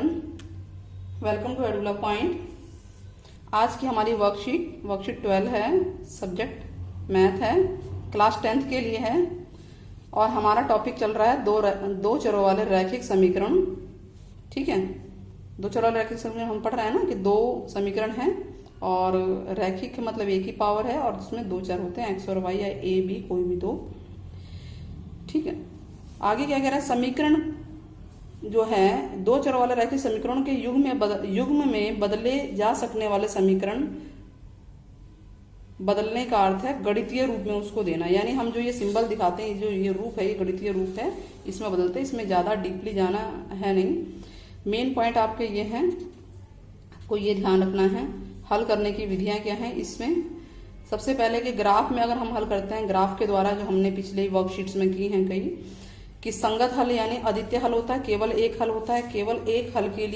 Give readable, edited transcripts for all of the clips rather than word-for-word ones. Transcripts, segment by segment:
Children, welcome to एडुला point. आज की हमारी वर्कशीट 12 है, सब्जेक्ट मैथ है, क्लास 10th के लिए है और हमारा टॉपिक चल रहा है दो चरों वाले रैखिक समीकरण। ठीक है, दो चरों वाले रैखिक समीकरण हम पढ़ रहे हैं ना कि दो समीकरण हैं और रैखिक मतलब एक ही पावर है और उसमें दो चर होते हैं, एक्स और वाई या ए बी कोई भी दो। ठीक है, आगे क्या कह रहा है, समीकरण जो है दो चरों वाले रैखिक समीकरण के युग्म में बदले जा सकने वाले समीकरण, बदलने का अर्थ है गणितीय रूप में उसको देना। यानी हम जो ये सिंबल दिखाते हैं, जो ये रूप है, ये गणितीय रूप है, इसमें बदलते हैं। इसमें ज़्यादा डीपली जाना है नहीं। मेन पॉइंट आपके ये हैं, आपको ये ध्यान रखना है हल करने की विधियां क्या हैं। इसमें सबसे पहले कि ग्राफ में अगर हम हल करते हैं, ग्राफ के द्वारा जो हमने पिछले वर्कशीट्स में की हैं कई, कि संगत हल यानी अद्वितीय हल होता है, केवल एक हल होता है। केवल एक हल के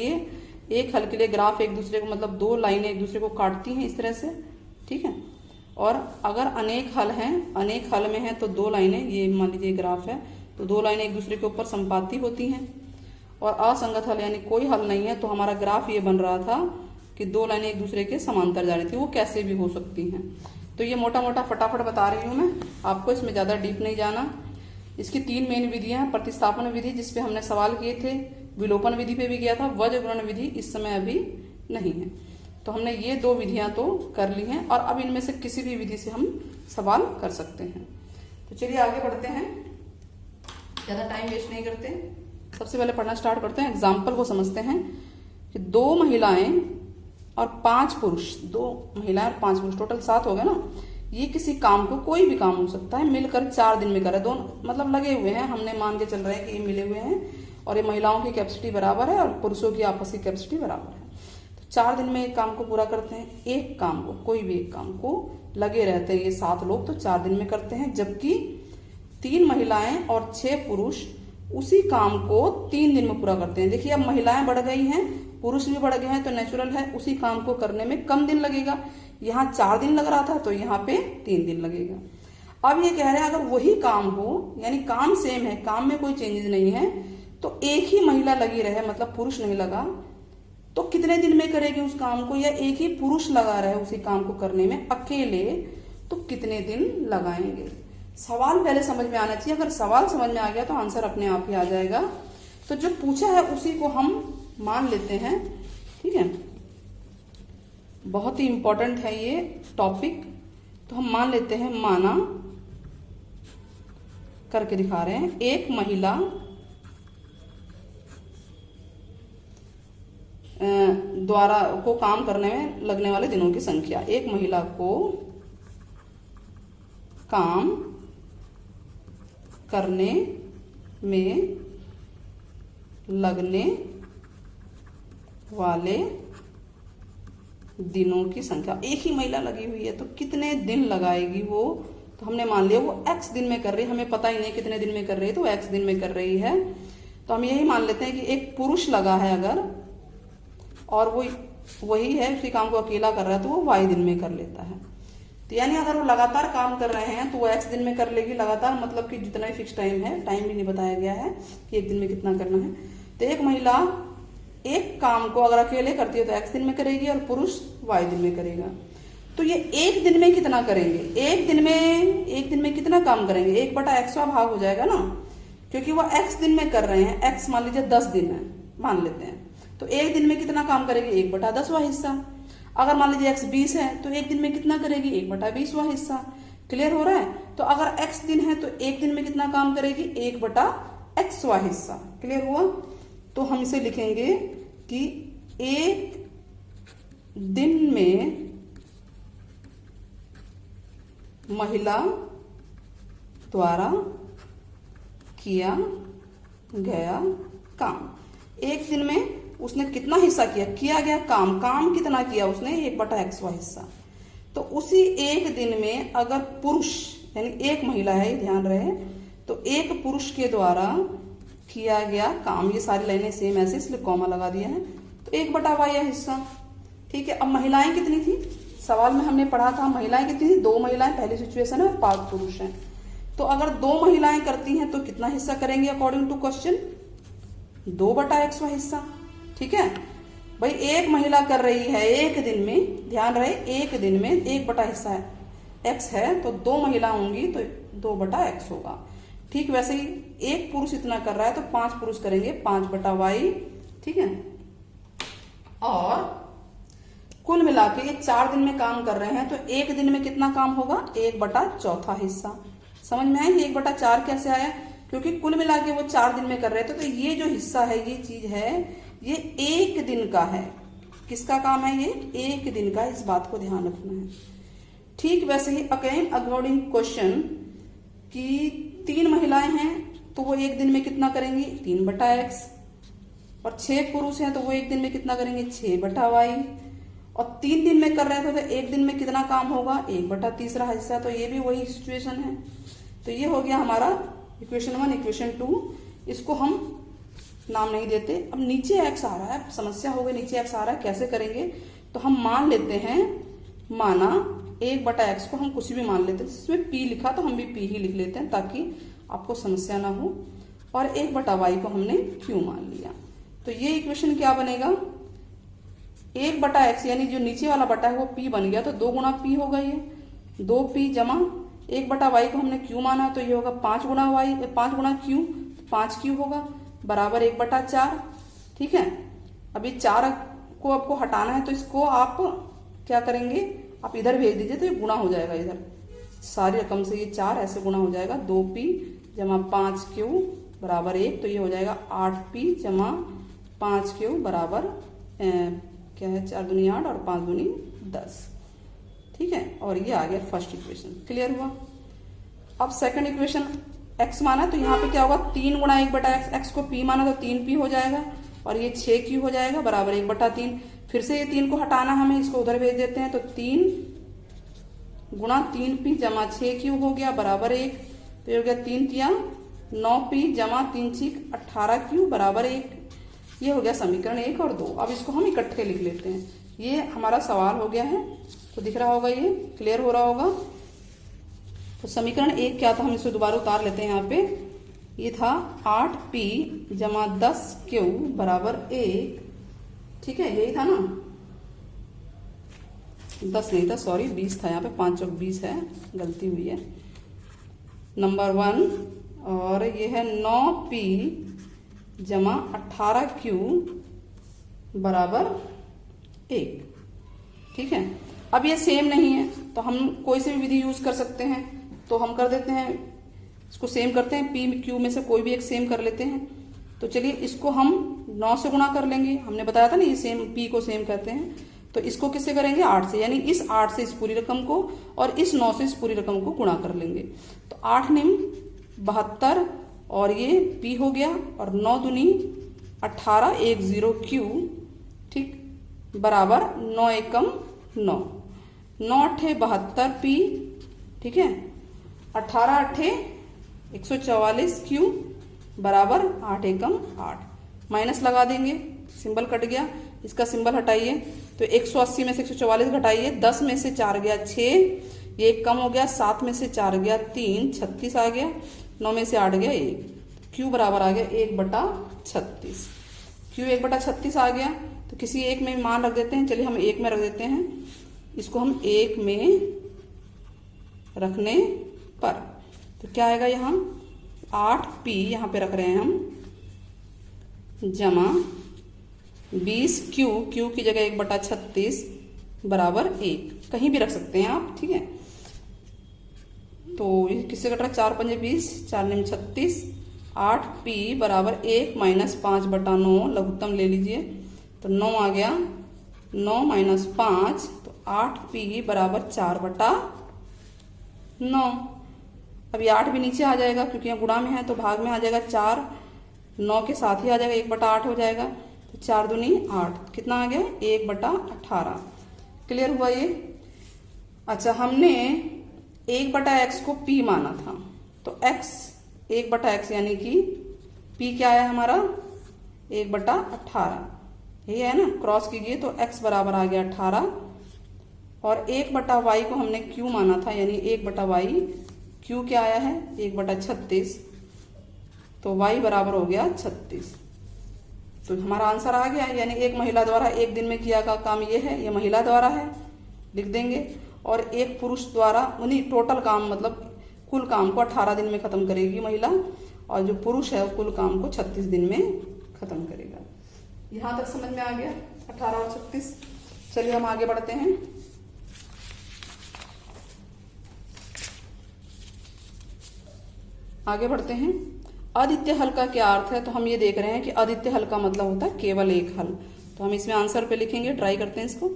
लिए ग्राफ एक दूसरे को मतलब दो लाइनें एक दूसरे को काटती हैं इस तरह से। ठीक है, और अगर अनेक हल हैं, अनेक हल में है तो दो लाइनें, ये मान लीजिए ग्राफ है तो दो लाइनें एक दूसरे के ऊपर संपाती होती हैं। और असंगत हल यानी कोई हल नहीं है तो हमारा ग्राफ ये बन रहा था कि दो लाइनें एक दूसरे के समांतर जा रही थी। वो कैसे भी हो सकती हैं। तो ये मोटा मोटा फटाफट बता रही हूँ मैं आपको, इसमें ज़्यादा डीप नहीं जाना। इसकी तीन मेन विधियां हैं। प्रतिस्थापन विधि जिसपे हमने सवाल किए थे, विलोपन विधि पे भी किया था, वज्र गुणन विधि इस समय अभी नहीं है। तो हमने ये दो विधियां तो कर ली हैं और अब इनमें से किसी भी विधि से हम सवाल कर सकते हैं। तो चलिए आगे बढ़ते हैं, ज़्यादा टाइम वेस्ट नहीं करते। सबसे पहले पढ़ना स्टार्ट करते हैं, एग्जाम्पल को समझते हैं कि दो महिलाएं और 5 पुरुष, दो महिलाएं और 5 पुरुष, टोटल 7 हो गए ना। ये किसी काम को, कोई भी काम हो सकता है, मिलकर 4 दिन में करे। दोनों मतलब लगे हुए हैं, हमने मान के चल रहे हैं कि ये मिले हुए हैं और ये महिलाओं की कैपेसिटी बराबर है और पुरुषों की आपस की कैपेसिटी बराबर है। तो 4 दिन में एक काम को पूरा करते हैं। एक काम को, कोई भी एक काम को लगे रहते हैं ये 7 लोग, तो 4 दिन में करते हैं। जबकि 3 महिलाएं और 6 पुरुष उसी काम को 3 दिन में पूरा करते हैं। देखिए अब महिलाएं बढ़ गई हैं, पुरुष भी बढ़ गए हैं, तो नेचुरल है उसी काम को करने में कम दिन लगेगा। यहाँ 4 दिन लग रहा था तो यहाँ पे 3 दिन लगेगा। अब ये कह रहे हैं अगर वही काम हो, यानी काम सेम है, काम में कोई चेंजेस नहीं है, तो एक ही महिला लगी रहे, मतलब पुरुष नहीं लगा, तो कितने दिन में करेगी उस काम को, या एक ही पुरुष लगा रहे उसी काम को करने में अकेले, तो कितने दिन लगाएंगे। सवाल पहले समझ में आना चाहिए। अगर सवाल समझ में आ गया तो आंसर अपने आप ही आ जाएगा। तो जो पूछा है उसी को हम मान लेते हैं। ठीक है, बहुत ही इंपॉर्टेंट है ये टॉपिक। तो हम मान लेते हैं, माना करके दिखा रहे हैं, एक महिला द्वारा को काम करने में लगने वाले दिनों की संख्या। एक महिला को काम करने में लगने वाले दिनों की संख्या। एक ही महिला लगी हुई है तो कितने दिन लगाएगी वो, तो हमने मान लिया वो x दिन में कर रही है। हमें पता ही नहीं कितने दिन में कर रही है, तो x दिन में कर रही है। तो हम यही मान लेते हैं कि एक पुरुष लगा है अगर, और वो वही है उसी काम को अकेला कर रहा है, तो वो y दिन में कर लेता है। तो यानी अगर वो लगातार काम कर रहे हैं तो वो x दिन में कर लेगी लगातार, मतलब कि जितना ही फिक्स टाइम है, टाइम भी नहीं बताया गया है कि एक दिन में कितना करना है। तो एक महिला एक काम को अगर अकेले करती है तो x दिन में करेगी और पुरुष y दिन में करेगा। तो ये एक दिन में कितना करेंगे, एक दिन में कितना काम करेंगे, 1/x भाग हो जाएगा ना, क्योंकि वो x दिन में कर रहे हैं। x मान लीजिए 10 दिन है, मान लेते हैं, तो एक दिन में कितना काम करेगी, 1/10वां हिस्सा। अगर मान लीजिए x 20 है तो एक दिन में कितना करेगी, 1/20वां हिस्सा। क्लियर हो रहा है। तो अगर x दिन है तो एक दिन में कितना काम करेगी, 1/xवां हिस्सा। क्लियर हुआ। तो हम इसे लिखेंगे कि एक दिन में महिला द्वारा किया गया काम। एक दिन में उसने कितना हिस्सा किया गया काम कितना किया उसने, 1/xवां हिस्सा। तो उसी एक दिन में अगर पुरुष, यानी एक महिला है, ध्यान रहे, तो एक पुरुष के द्वारा किया गया काम, ये सारी लाइनें सेम ऐसे इसलिए कॉमा लगा दिया है, तो 1/y हिस्सा। ठीक है, अब महिलाएं कितनी थी, सवाल में हमने पढ़ा था महिलाएं कितनी थी, 2 महिलाएं पहली सिचुएशन है और 5 पुरुष हैं। तो अगर 2 महिलाएं करती हैं तो कितना हिस्सा करेंगे अकॉर्डिंग टू क्वेश्चन, 2/x हिस्सा। ठीक है भाई, एक महिला कर रही है एक दिन में, ध्यान रहे एक दिन में 1 बटा हिस्सा है x है, तो 2 महिला होंगी तो 2 बटा x होगा। ठीक वैसे ही एक पुरुष इतना कर रहा है तो 5 पुरुष करेंगे 5 बटा y, ठीक है। और कुल मिला के ये 4 दिन में काम कर रहे हैं तो एक दिन में कितना काम होगा, 1/4 हिस्सा। समझ में आया 1/4 कैसे आया, क्योंकि कुल मिला के वो 4 दिन में कर रहे थे, तो ये जो हिस्सा है, ये चीज है, ये एक दिन का है। किसका काम है, ये एक दिन का, इस बात को ध्यान रखना है। ठीक वैसे ही अगेन अकॉर्डिंग क्वेश्चन कि 3 महिलाएं हैं तो वो एक दिन में कितना करेंगी, 3/x, और 6 पुरुष हैं तो वो एक दिन में कितना करेंगे, 6/y, और 3 दिन में कर रहे थे तो एक दिन में कितना काम होगा, 1/3 हिस्सा। तो ये भी वही सिचुएशन है। तो ये हो गया हमारा इक्वेशन 1। इक्वेशन 2 इसको हम नाम नहीं देते। अब नीचे x आ रहा है, समस्या हो गई, नीचे x आ रहा है, कैसे करेंगे, तो हम मान लेते हैं, माना 1/x को हम कुछ भी मान लेते हैं, जिसमें p लिखा तो हम भी p ही लिख लेते हैं ताकि आपको समस्या ना हो, और 1/y को हमने q मान लिया। तो ये इक्वेशन क्या बनेगा, 1/x यानी जो नीचे वाला बटा है वो p बन गया, तो 2 गुना p होगा, ये 2p जमा 1/y को हमने q माना, तो ये होगा 5 गुना q, 5q होगा बराबर 1/4। ठीक है, अभी 4 को आपको हटाना है तो इसको आप क्या करेंगे, आप इधर भेज दीजिए तो ये गुना हो जाएगा, इधर सारी रकम से ये 4 ऐसे गुना हो जाएगा, 2p जमा 5q बराबर 1, तो ये हो जाएगा 8p जमा 5q बराबर क्या है, 4 दूनी 8 और 5 दूनी 10। ठीक है, और ये आ गया फर्स्ट इक्वेशन। क्लियर हुआ। अब सेकंड इक्वेशन, x माना तो यहाँ पे क्या होगा, 3 गुना 1/x, x को p माना तो 3p हो जाएगा, और ये 6q हो जाएगा बराबर 1/3। फिर से ये 3 को हटाना हमें, इसको उधर भेज देते हैं, तो 3 गुना 3p जमा 6q हो गया बराबर 1, तो ये हो गया 3 तिया 9p जमा 3 6 18q बराबर 1। ये हो गया समीकरण 1 और 2। अब इसको हम इकट्ठे लिख लेते हैं। ये हमारा सवाल हो गया है, तो दिख रहा होगा, ये क्लियर हो रहा होगा। तो समीकरण 1 क्या था, हम इसे दोबारा उतार लेते हैं। यहाँ पे ये था 8p जमा 10q बराबर 1। ठीक है, यही था ना, 10 नहीं था, सॉरी 20 था, यहाँ पे 5 चौक 20 है, गलती हुई है, नंबर 1। और ये है 9p जमा 18q बराबर 1। ठीक है, अब ये सेम नहीं है तो हम कोई से भी विधि यूज कर सकते हैं, तो हम कर देते हैं, इसको सेम करते हैं, p q में से कोई भी एक सेम कर लेते हैं। तो चलिए इसको हम 9 से गुणा कर लेंगे, हमने बताया था ना ये सेम p को सेम करते हैं, तो इसको किससे करेंगे, 8 से, यानी इस 8 से इस पूरी रकम को और इस 9 से इस पूरी रकम को गुणा कर लेंगे। तो 8 निम 72 और ये p हो गया, और 9 दूनी 18 1 0 q, ठीक, बराबर 9 एकम 9, 9 अट्ठे 72 p, ठीक है, 18 अट्ठे 144 q बराबर 8 एकम 8। माइनस लगा देंगे, सिंबल कट गया, इसका सिंबल हटाइए, तो 180 में से 144 घटाइए, 10 में से 4 गया 6, ये एक कम हो गया, 7 में से 4 गया 3, 36 आ गया, 9 में से 8 गया 1, q बराबर आ गया 1/36। q 1/36 आ गया, तो किसी एक में मान रख देते हैं, चलिए हम 1 में रख देते हैं, इसको हम 1 में रखने पर तो क्या आएगा, यहाँ 8p यहाँ पे रख रहे हैं हम, जमा 20q, q की जगह 1/36 बराबर 1, कहीं भी रख सकते हैं आप। ठीक है, तो ये किससे कट रहा है, 4 पंजे 20, 4 निम 36, 8p बराबर 1 माइनस 5/9, लघुत्तम ले लीजिए, तो 9 आ गया, 9 माइनस 5, तो 8p बराबर 4/9। अब ये 8 भी नीचे आ जाएगा क्योंकि यहाँ गुणा में है, तो भाग में आ जाएगा 4, 9 के साथ ही आ जाएगा, 1/8 हो जाएगा, तो 4 दूनी 8, कितना आ गया 1/18। क्लियर हुआ ये। अच्छा, हमने 1/x को p माना था, तो x 1/x यानी कि p क्या है हमारा 1/18, यही है ना, क्रॉस कीजिए तो x बराबर आ गया 18, और 1/y को हमने q माना था, यानी 1/y, q क्या आया है 1/36, तो y बराबर हो गया 36। तो हमारा आंसर आ गया, यानी एक महिला द्वारा एक दिन में किया गया काम ये है, ये महिला द्वारा है, लिख देंगे। और एक पुरुष द्वारा उन्हीं टोटल काम मतलब कुल काम को 18 दिन में खत्म करेगी महिला, और जो पुरुष है वो कुल काम को 36 दिन में खत्म करेगा। यहाँ तक समझ में आ गया 18 और 36। चलिए हम आगे बढ़ते हैं। आगे बढ़ते हैं। अद्वितीय हल का क्या अर्थ है? तो हम ये देख रहे हैं कि अद्वितीय हल का मतलब होता है केवल एक हल। तो हम इसमें आंसर पे लिखेंगे, ट्राई करते हैं इसको।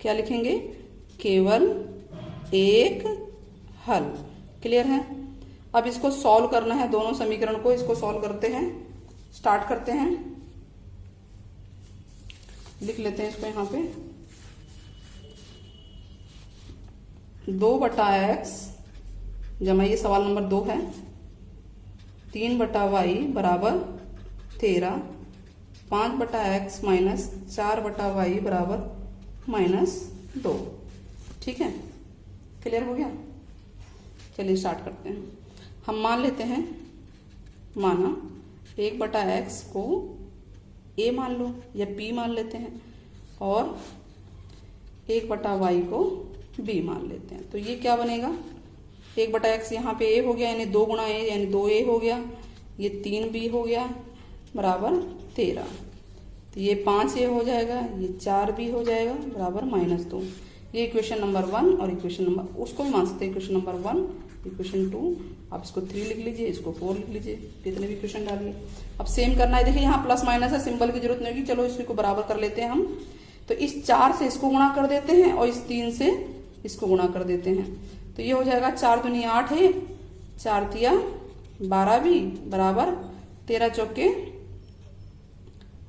क्या लिखेंगे? केवल एक हल। क्लियर है? अब इसको सॉल्व करना है, दोनों समीकरण को इसको सॉल्व करते हैं, स्टार्ट करते हैं। लिख लेते हैं इसको यहाँ पे 2/x जमा, ये सवाल नंबर 2 है, 3/y बराबर 13, 5/x माइनस 4/y बराबर -2। ठीक है, क्लियर हो गया? चलिए स्टार्ट करते हैं। हम मान लेते हैं, माना 1/x को a मान लो या p मान लेते हैं, और 1/y को b मान लेते हैं। तो ये क्या बनेगा? 1/x यहाँ पे a हो गया, यानी 2 गुणा a यानी 2a हो गया, ये 3b हो गया बराबर 13। तो ये 5a हो जाएगा, ये 4b हो जाएगा बराबर -2। ये इक्वेशन नंबर 1 और इक्वेशन नंबर, उसको भी मान सकते हैं इक्वेशन नंबर 1, इक्वेशन 2। आप इसको 3 लिख लीजिए, इसको 4 लिख लीजिए, कितने भी इक्वेशन डालिए। अब सेम करना है, देखिए यहाँ प्लस माइनस है, सिंबल की जरूरत नहीं होगी, चलो इसको बराबर कर लेते हैं हम। तो इस 4 से इसको गुणा कर देते हैं और इस 3 से इसको गुणा कर देते हैं। तो ये हो जाएगा 4 दूनी 8 है, 4 तिया 12 भी बराबर 13 चौके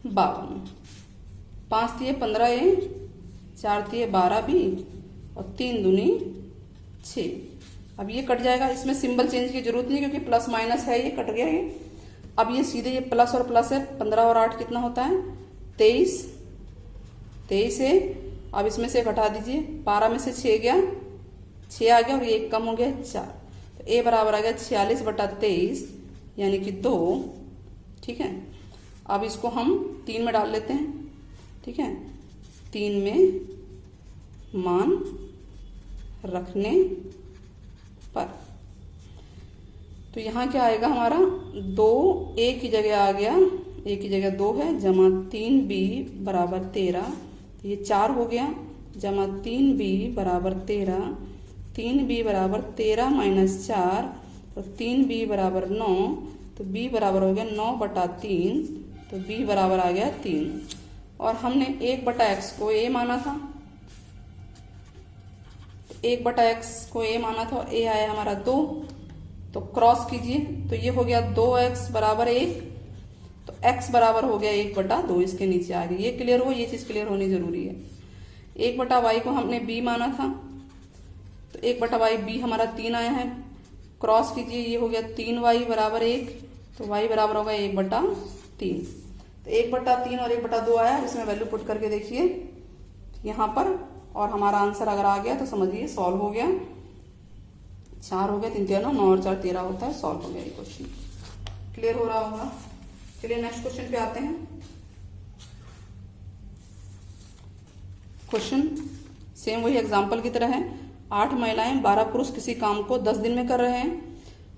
52, 5 तिये 15 है, 4 तिये 12 भी, और 3 दूनी 6। अब ये कट जाएगा, इसमें सिंबल चेंज की जरूरत नहीं क्योंकि प्लस माइनस है, ये कट गया ये। अब ये सीधे ये प्लस और प्लस है, 15 और 8 कितना होता है? 23 है। अब इसमें से घटा दीजिए, 12 में से 6 गया, 6 आ गया, और ये 1 कम हो गया 4। तो a बराबर आ गया 46/23 यानी कि 2। ठीक है, अब इसको हम 3 में डाल लेते हैं। ठीक है, 3 में मान रखने पर तो यहाँ क्या आएगा हमारा? 2 a की जगह आ गया, a की जगह 2 है, जमा 3b बराबर 13, ये 4 हो गया, जमा 3b बराबर 13, 3b बराबर 13 माइनस 4, तो 3b बराबर 9, तो b बराबर हो गया 9/3, तो b बराबर आ गया 3। और हमने 1/x को a माना था, 1/x को a माना था, और a आया हमारा 2, तो क्रॉस कीजिए, तो ये हो गया 2x बराबर 1, तो x बराबर हो गया 1/2, इसके नीचे आ गई। ये क्लियर हो, ये चीज क्लियर होनी जरूरी है। 1/y को हमने b माना था, तो 1/y b हमारा 3 आया है, क्रॉस कीजिए, ये हो गया 3y बराबर 1, तो y बराबर होगा 1/3। तो 1/3 और 1/2 आया, इसमें वैल्यू पुट करके देखिए यहाँ पर, और हमारा आंसर अगर आ गया तो समझिए सॉल्व हो गया। 4 हो गया, 3 3 9 और 4 13 होता है, सॉल्व हो गया ये क्वेश्चन। क्लियर हो रहा होगा? चलिए नेक्स्ट क्वेश्चन पे आते हैं। क्वेश्चन सेम वही एग्जाम्पल की तरह है। 8 महिलाएं 12 पुरुष किसी काम को 10 दिन में कर रहे हैं,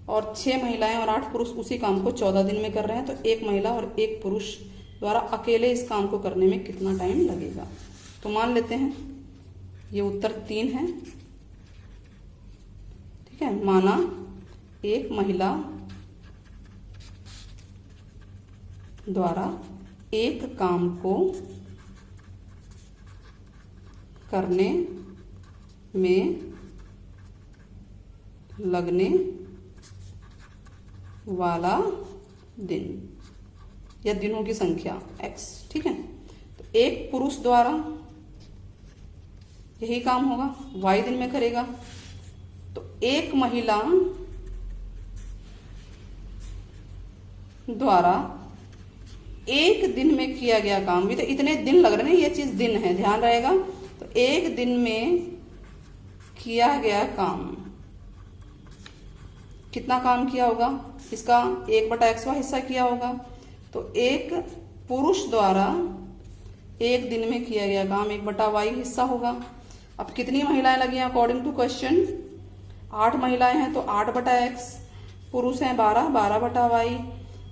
और 6 महिलाएं और 8 पुरुष उसी काम को 14 दिन में कर रहे हैं। तो एक महिला और एक पुरुष द्वारा अकेले इस काम को करने में कितना टाइम लगेगा? तो मान लेते हैं ये उत्तर 3 है। ठीक है, माना एक महिला द्वारा एक काम को करने में लगने वाला दिन या दिनों की संख्या x। ठीक है, तो एक पुरुष द्वारा यही काम होगा, y दिन में करेगा। तो एक महिला द्वारा एक दिन में किया गया काम, भी तो इतने दिन लग रहे हैं, ये चीज दिन है, ध्यान रहेगा। तो एक दिन में किया गया काम, कितना काम किया होगा? इसका 1/x हिस्सा किया होगा। तो एक पुरुष द्वारा एक दिन में किया गया काम 1/y हिस्सा होगा। अब कितनी महिलाएं लगी हैं अकॉर्डिंग टू क्वेश्चन? 8 महिलाएं हैं तो 8/x, पुरुष हैं 12/y,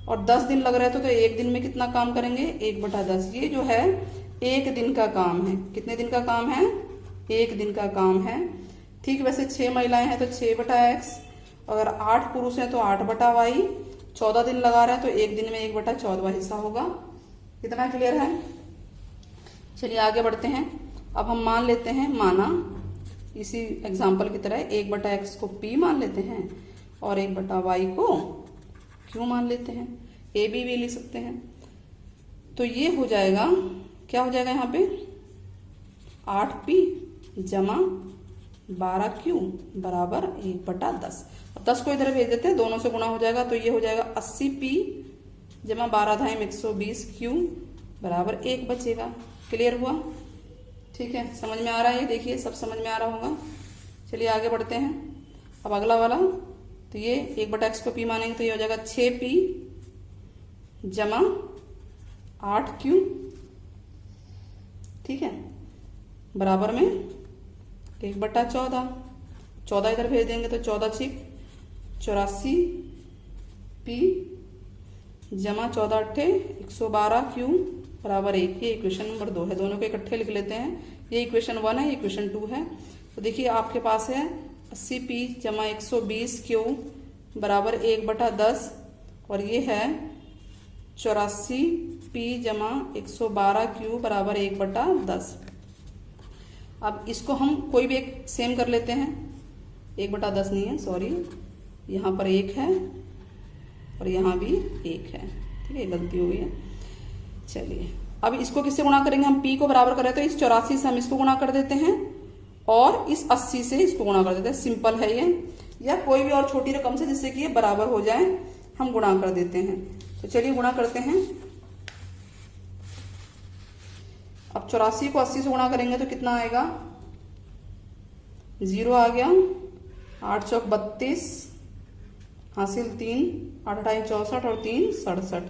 और 10 दिन लग रहे थे तो एक दिन में कितना काम करेंगे? 1/10। ये जो है एक दिन का काम है। कितने दिन का काम है? एक दिन का काम है। ठीक, वैसे 6 महिलाएं हैं तो 6/x, अगर 8 पुरुष हैं तो 8/y, 14 दिन लगा रहे हैं तो एक दिन में 1/14 हिस्सा होगा। कितना क्लियर है? चलिए आगे बढ़ते हैं। अब हम मान लेते हैं, माना इसी एग्जाम्पल की तरह 1/x को p मान लेते हैं और 1/y को q मान लेते हैं। a b भी लिख सकते हैं। तो ये हो जाएगा, क्या हो जाएगा यहाँ पे? 8p जमा 12q बराबर 1/10। और 10 को इधर भेज देते हैं, दोनों से गुणा हो जाएगा तो ये हो जाएगा 80p जमा 12×120q बराबर 1 बचेगा। क्लियर हुआ? ठीक है, समझ में आ रहा है? ये देखिए सब समझ में आ रहा होगा। चलिए आगे बढ़ते हैं। अब अगला वाला, तो ये 1/x को p मानेंगे तो ये हो जाएगा 6p जमा 8q, ठीक है, बराबर में 1/14। 14 इधर भेज देंगे तो 14×84p जमा 14×8 112q बराबर 1। ये इक्वेशन नंबर 2 है। दोनों को इकट्ठे लिख लेते हैं। ये इक्वेशन 1 है, ये इक्वेशन 2 है। तो देखिए आपके पास है 80p जमा 120q बराबर 1/10, और ये है 84p जमा 112q बराबर 1/10। अब इसको हम कोई भी एक सेम कर लेते हैं। 1/10 नहीं है, सॉरी, यहाँ पर 1 है और यहाँ भी 1 है। ठीक है, गलती हो गई है। चलिए अब इसको किससे गुणा करेंगे? हम p को बराबर कर रहे हैं तो इस 84 से हम इसको गुणा कर देते हैं और इस 80 से इसको गुणा कर देते हैं। सिंपल है ये, या कोई भी और छोटी रकम से जिससे कि ये बराबर हो जाए हम गुणा कर देते हैं। तो चलिए गुणा करते हैं। अब 84 को 80 से गुणा करेंगे तो कितना आएगा? 0 आ गया, 8 चौक 32, हासिल 3, 8 अठाई 64 और 3 67,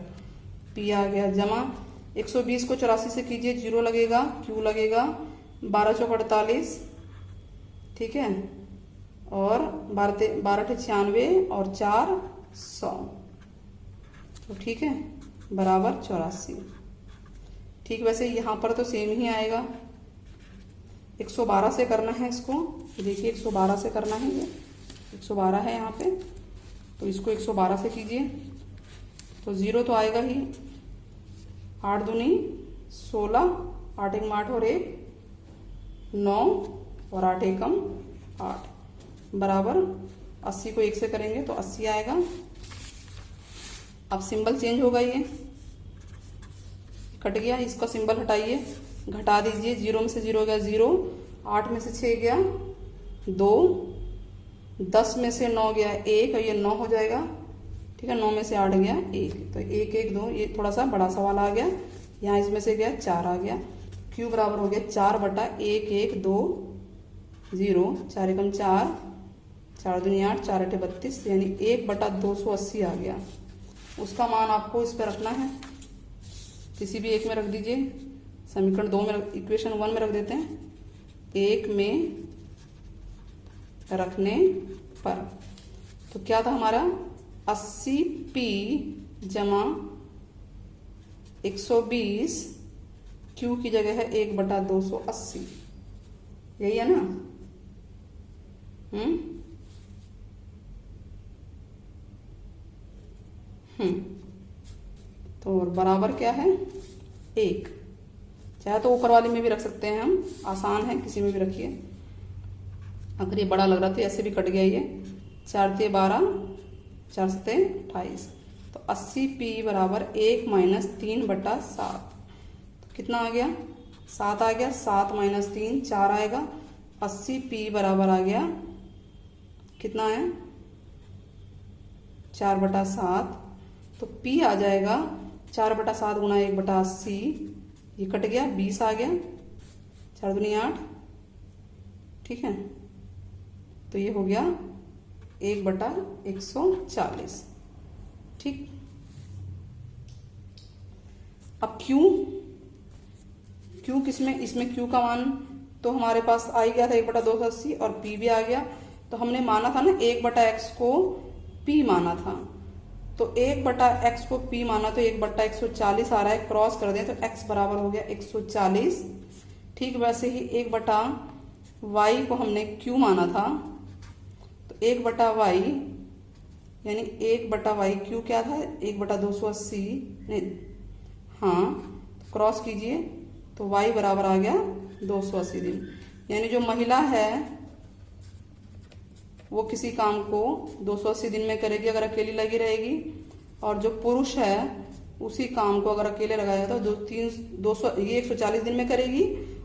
p आ गया जमा 120 को 84 से कीजिए, 0 लगेगा, q लगेगा, 12 चौक 48, ठीक है, और 12 96 और 4 100, तो ठीक है, बराबर 84। ठीक, वैसे यहाँ पर तो सेम ही आएगा। 112 से करना है इसको, देखिए 112 से करना है, ये 112 है यहाँ पे, तो इसको 112 से कीजिए तो 0 तो आएगा ही। 8 दूनी 16, 8 एक 8 और 1 9 और 8 एकम 8 बराबर 80 को 1 से करेंगे तो 80 आएगा। अब सिंबल चेंज होगा, ये कट गया, इसका सिंबल हटाइए, घटा दीजिए। 0 में से 0 गया 0, 8 में से 6 गया 2, 10 में से 9 गया 1 और ये 9 हो जाएगा। ठीक है, 9 में से 8 गया 1, तो 1 1 2, ये थोड़ा सा बड़ा सवाल आ गया। यहाँ इसमें से गया 4 आ गया। q बराबर हो गया 4/1 1 2 0, 4 एकम 4, 4 दूनी 8, 4 अठे 32, यानी 1/280 आ गया। उसका मान आपको इस पर रखना है, किसी भी एक में रख दीजिए। समीकरण 2 में, इक्वेशन 1 में रख देते हैं, 1 में रखने पर तो क्या था हमारा? 80p जमा 120, q की जगह है 1/280, यही है ना? तो बराबर क्या है? 1। चाहे तो ऊपर वाली में भी रख सकते हैं हम, आसान है, किसी में भी रखिए। अगर ये बड़ा लग रहा था ऐसे भी कट गया ये। 4 ते 12, 4 सते 28, तो 80p बराबर 1 - 3/7, तो कितना आ गया? 7 आ गया। 7 - 3 4 आएगा। 80p बराबर आ गया, कितना है? 4/7, तो p आ जाएगा 4/7 गुणा 1/80, ये कट गया, 20 आ गया, 4 दूनी 8, ठीक है, तो ये हो गया 1/140। ठीक, अब क्यू किसमें, इसमें क्यू का मान तो हमारे पास आ ही गया था 1/280 और पी भी आ गया। तो हमने माना था ना 1/x को पी माना था, तो 1/x को पी माना तो 1/140 आ रहा है, क्रॉस कर दें तो x बराबर हो गया 140। ठीक वैसे ही 1/y को हमने q माना था, तो 1/y यानी 1/y क्यू क्या था 1/280, नहीं हाँ क्रॉस कीजिए तो y बराबर आ गया 280 दिन। यानी जो महिला है वो किसी काम को 280 दिन में करेगी अगर अकेली लगी रहेगी, और जो पुरुष है उसी काम को अगर अकेले लगाया तो 140 दिन में करेगी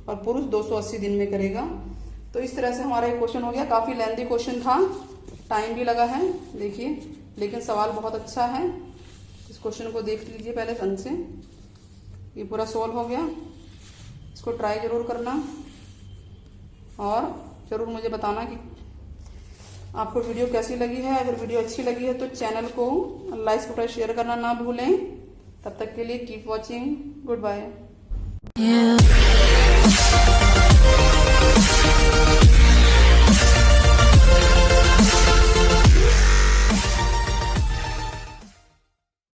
और पुरुष 280 दिन में करेगा। तो इस तरह से हमारा एक क्वेश्चन हो गया। काफ़ी लेंथी क्वेश्चन था, टाइम भी लगा है देखिए, लेकिन सवाल बहुत अच्छा है। इस क्वेश्चन को देख लीजिए पहले ढंग से, ये पूरा सॉल्व हो गया। इसको ट्राई जरूर करना और ज़रूर मुझे बताना कि आपको वीडियो कैसी लगी है। अगर वीडियो अच्छी लगी है तो चैनल को लाइक सब्सक्राइब शेयर करना ना भूलें। तब तक के लिए कीप वॉचिंग, गुड बाय।